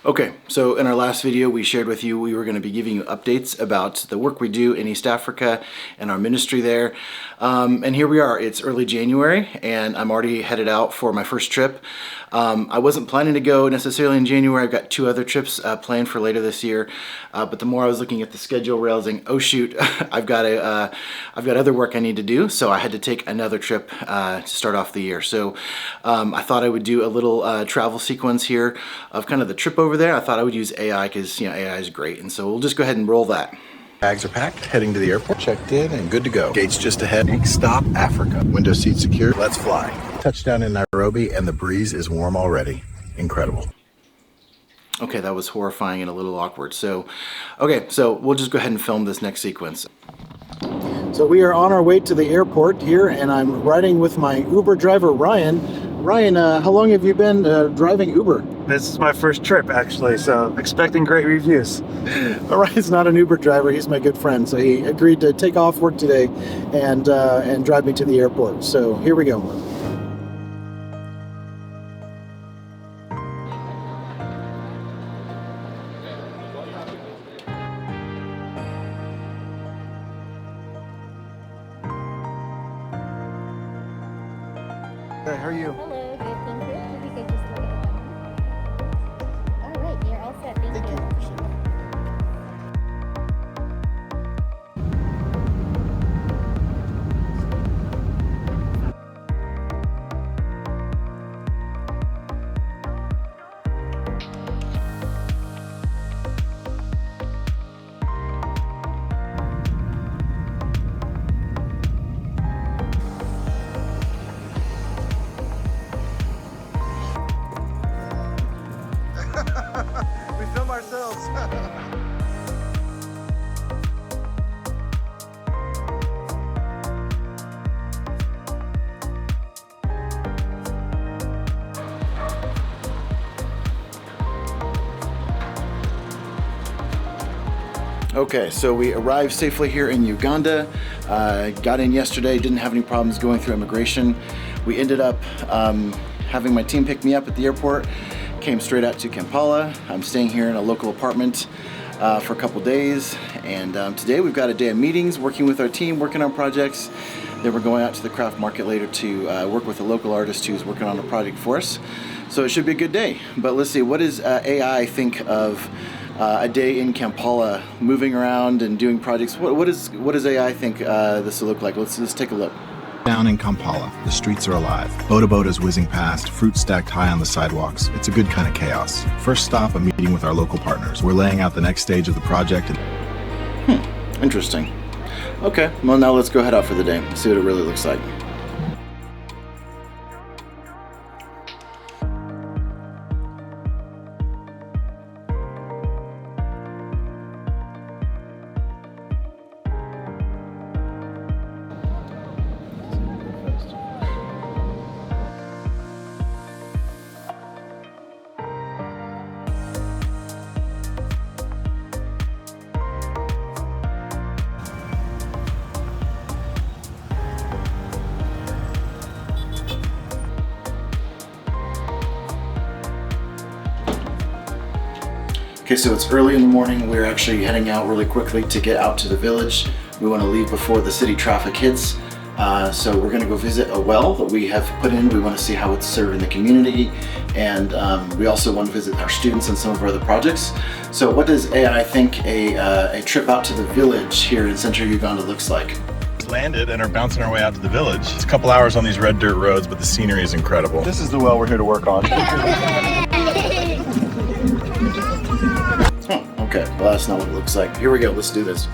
Okay, so in our last video we shared with you we were going to be giving you updates about the work we do in East Africa and our ministry there. And here we are, it's early January and I'm already headed out for my first trip. I wasn't planning to go necessarily in January. I've got 2 other trips planned for later this year. But the more I was looking at the schedule, realizing, oh shoot, I've got other work I need to do. So I had to take another trip to start off the year. So I thought I would do a little travel sequence here of kind of the trip over there. I thought I would use AI because AI is great. And so we'll just go ahead and roll that. Bags are packed, heading to the airport, checked in and good to go. Gates just ahead. Next stop, Africa. Window seat secure. Let's fly. Touchdown in Nairobi and the breeze is warm already. Incredible. Okay, that was horrifying and a little awkward. So, okay, so we'll just go ahead and film this next sequence. So we are on our way to the airport here and I'm riding with my Uber driver, Ryan. Ryan, how long have you been driving Uber? This is my first trip, actually, so expecting great reviews. Ryan's not an Uber driver, he's my good friend, so he agreed to take off work today and drive me to the airport. So here we go. Hey, how are you? Hello, good, thank you. If you could just look at the phone. All right, you're all set. Thank you. We film ourselves. Okay, so we arrived safely here in Uganda. Got in yesterday, didn't have any problems going through immigration. We ended up having my team pick me up at the airport. Came straight out to Kampala. I'm staying here in a local apartment for a couple days, and today we've got a day of meetings, working with our team, working on projects. Then we're going out to the craft market later to work with a local artist who's working on a project for us. So it should be a good day. But let's see, what does AI think of a day in Kampala, moving around and doing projects? What does AI think this will look like? Let's take a look. Down in Kampala, the streets are alive. Boda-bodas whizzing past, fruit stacked high on the sidewalks. It's a good kind of chaos. First stop, a meeting with our local partners. We're laying out the next stage of the project. Interesting. Okay, well now let's go head out for the day and see what it really looks like. Okay, so it's early in the morning. We're actually heading out really quickly to get out to the village. We want to leave before the city traffic hits. So we're going to go visit a well that we have put in. We want to see how it's serving the community, and we also want to visit our students and some of our other projects. So what does AI think a trip out to the village here in central Uganda looks like? Landed and are bouncing our way out to the village. It's a couple hours on these red dirt roads, but the scenery is incredible. This is the well we're here to work on. Okay, well that's not what it looks like. Here we go, let's do this.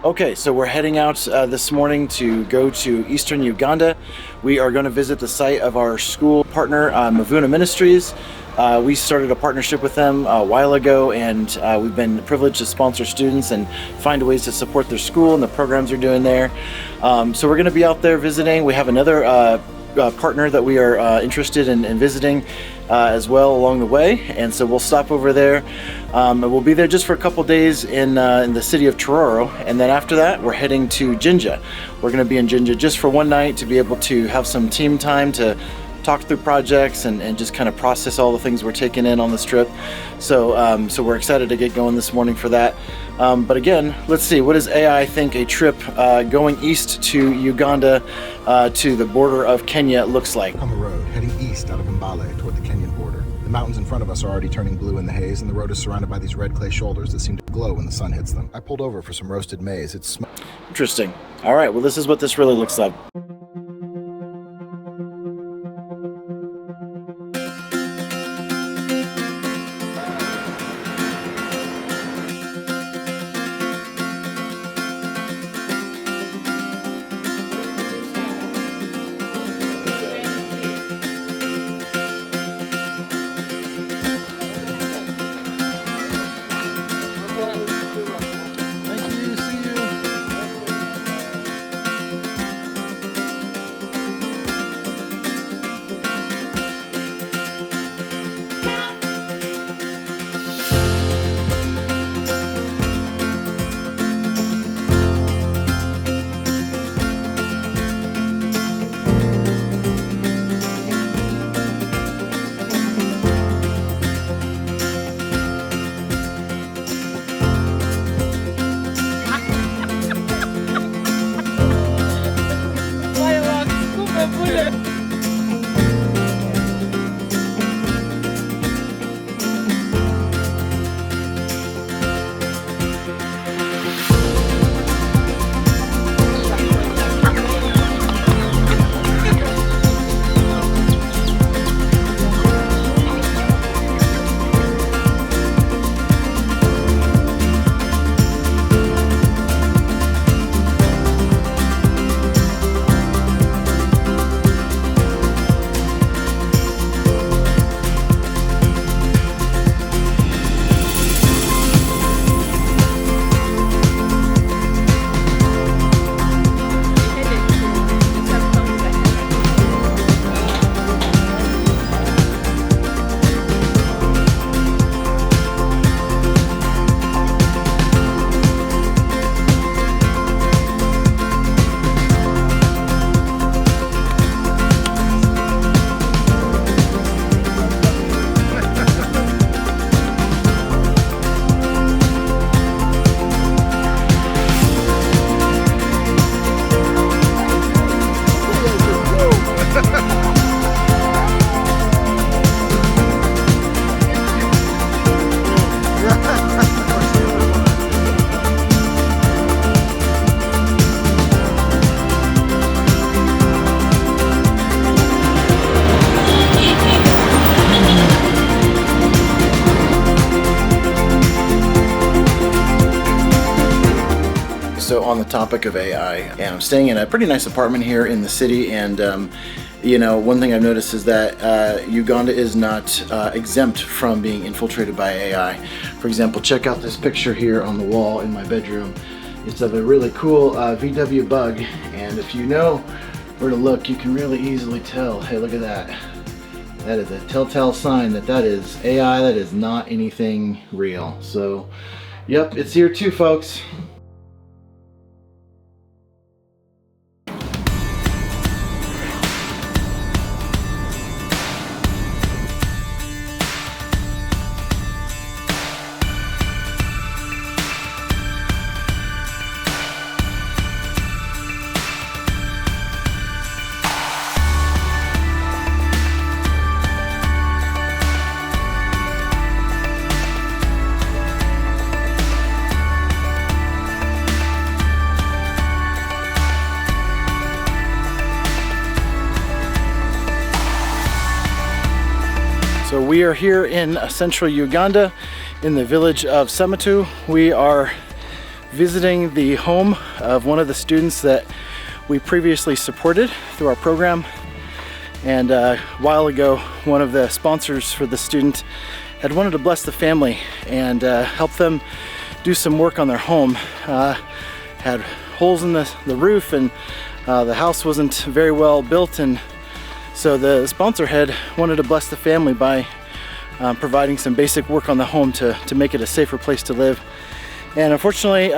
Okay, so we're heading out this morning to go to Eastern Uganda. We are going to visit the site of our school partner, Mavuna Ministries. We started a partnership with them a while ago, and we've been privileged to sponsor students and find ways to support their school and the programs they're doing there. So we're going to be out there visiting. We have another partner that we are interested in visiting as well along the way, and so we'll stop over there. And we'll be there just for a couple days in the city of Tororo, and then after that we're heading to Jinja. We're going to be in Jinja just for one night to be able to have some team time to talk through projects and just kind of process all the things we're taking in on this trip. So so we're excited to get going this morning for that. But again, let's see, what does AI think a trip going east to Uganda to the border of Kenya looks like? On the road, heading east out of Mbale toward the Kenyan border. The mountains in front of us are already turning blue in the haze, and the road is surrounded by these red clay shoulders that seem to glow when the sun hits them. I pulled over for some roasted maize. It's Interesting. All right, well, this is what this really looks like. So on the topic of AI, and I'm staying in a pretty nice apartment here in the city, and you know, one thing I've noticed is that Uganda is not exempt from being infiltrated by AI. For example, check out this picture here on the wall in my bedroom. It's of a really cool VW bug, and if you know where to look, you can really easily tell. Hey, look at that. That is a telltale sign that that is AI, that is not anything real. So, yep, it's here too, folks. So we are here in central Uganda in the village of Sematu. We are visiting the home of one of the students that we previously supported through our program. And a while ago, one of the sponsors for the student had wanted to bless the family and help them do some work on their home. Had holes in the roof, and the house wasn't very well built, and so the sponsor had wanted to bless the family by providing some basic work on the home to make it a safer place to live. And unfortunately,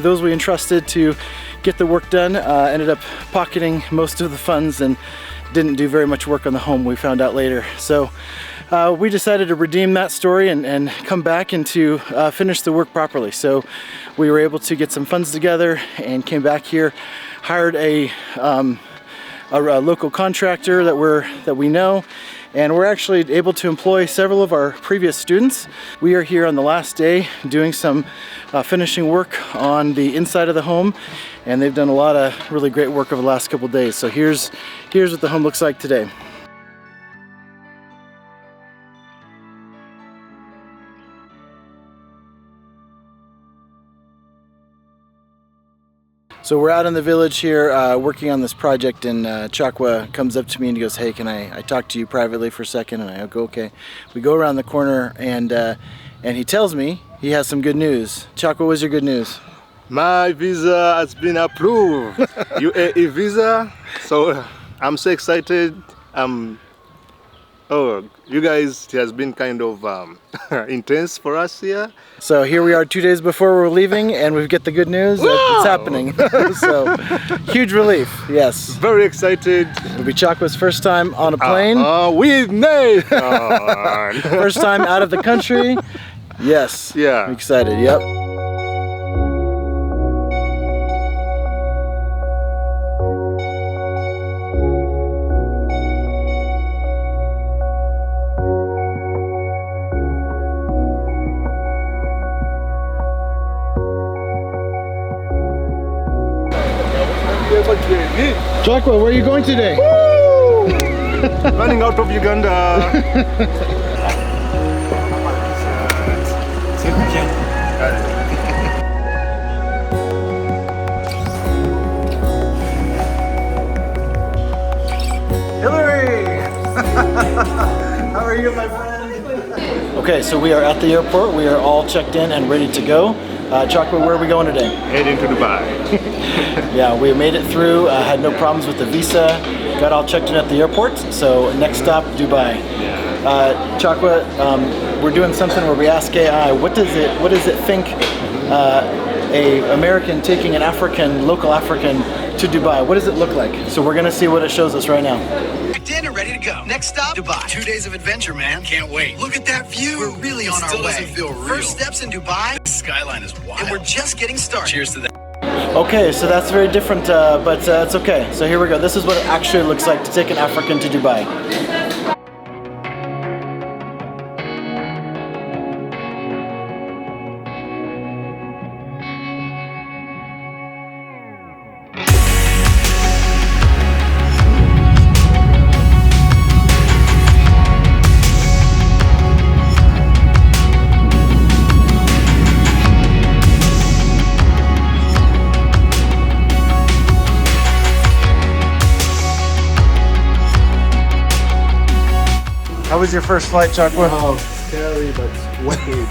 those we entrusted to get the work done ended up pocketing most of the funds and didn't do very much work on the home, we found out later. So we decided to redeem that story and come back and to finish the work properly. So we were able to get some funds together and came back here, hired a local contractor that we know, and we're actually able to employ several of our previous students. We are here on the last day doing some finishing work on the inside of the home, and they've done a lot of really great work over the last couple days. So here's what the home looks like today. So we're out in the village here working on this project, and Chakwa comes up to me and he goes, "Hey, can I talk to you privately for a second?" And I go, "Okay." We go around the corner and he tells me he has some good news. Chakwa, what's your good news? My visa has been approved. UAE visa. So I'm so excited. Oh, you guys, it has been kind of intense for us here. So here we are 2 days before we're leaving, and we get the good news that it's happening. So huge relief, yes. Very excited. It'll be Chakwa's first time on a plane. With Nate. First time out of the country. Yes. Yeah. I'm excited, yep. Chakwa, where are you going today? Running out of Uganda. Hillary! How are you, my friend? Okay, so we are at the airport. We are all checked in and ready to go. Chakwa, where are we going today? Heading to Dubai. Yeah, we made it through, had no problems with the visa, got all checked in at the airport, so next stop, Dubai. Chakwa, we're doing something where we ask AI, what does it think a American taking an local African to Dubai, what does it look like? So we're gonna see what it shows us right now. Checked in and ready to go. Next stop, Dubai. 2 days of adventure, man. Can't wait. Look at that view. We're really on our way. Doesn't feel real. First steps in Dubai. The skyline is wild. And we're just getting started. Cheers to that. Okay, so that's very different, but it's okay. So here we go. This is what it actually looks like to take an African to Dubai. How was your first flight, Chakwa? Oh, scary, but wicked.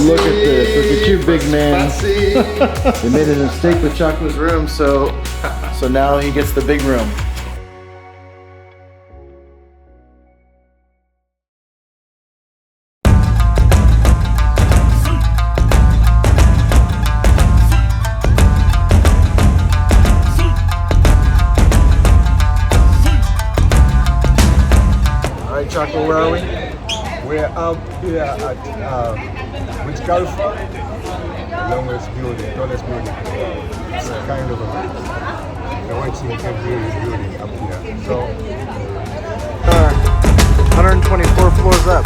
Look at this. Look at you, big man. We made a mistake with Chakwa's room, so now he gets the big room. Chakwa, where are we? We're up here at Which Khalifa, the longest building, tallest building in the world. It's kind of amazing. The white building up here. So, 124 floors up.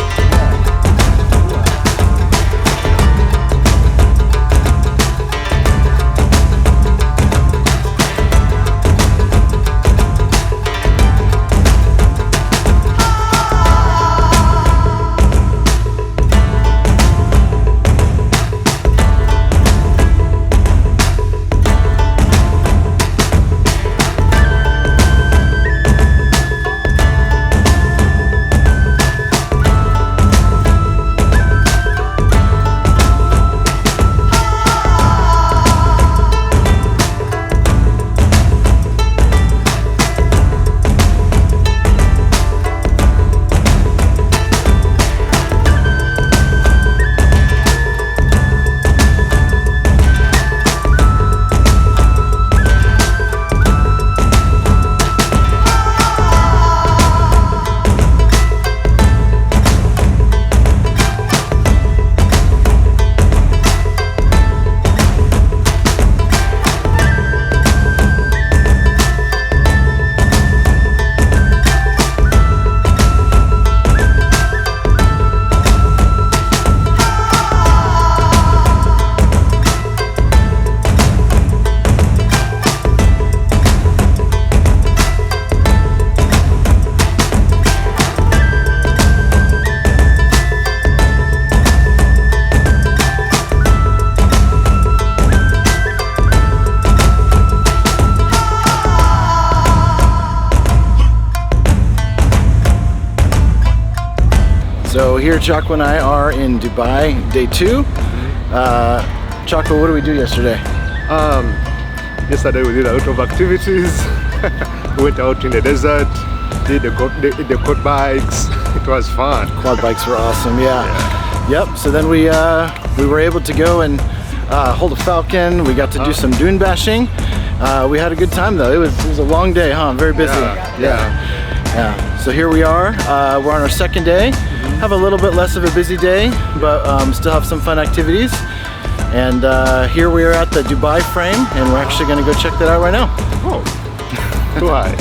So here Choco and I are in Dubai, day 2. Choco, what did we do yesterday? Yesterday we did a lot of activities. We went out in the desert, did the quad bikes. It was fun. Quad bikes were awesome, yeah. Yep, so then we were able to go and hold a falcon. We got to do some dune bashing. We had a good time though. It was a long day, huh? Very busy. Yeah. So here we are. We're on our second day. Have a little bit less of a busy day, but still have some fun activities. And here we are at the Dubai frame, and we're actually going to go check that out right now. Oh, why?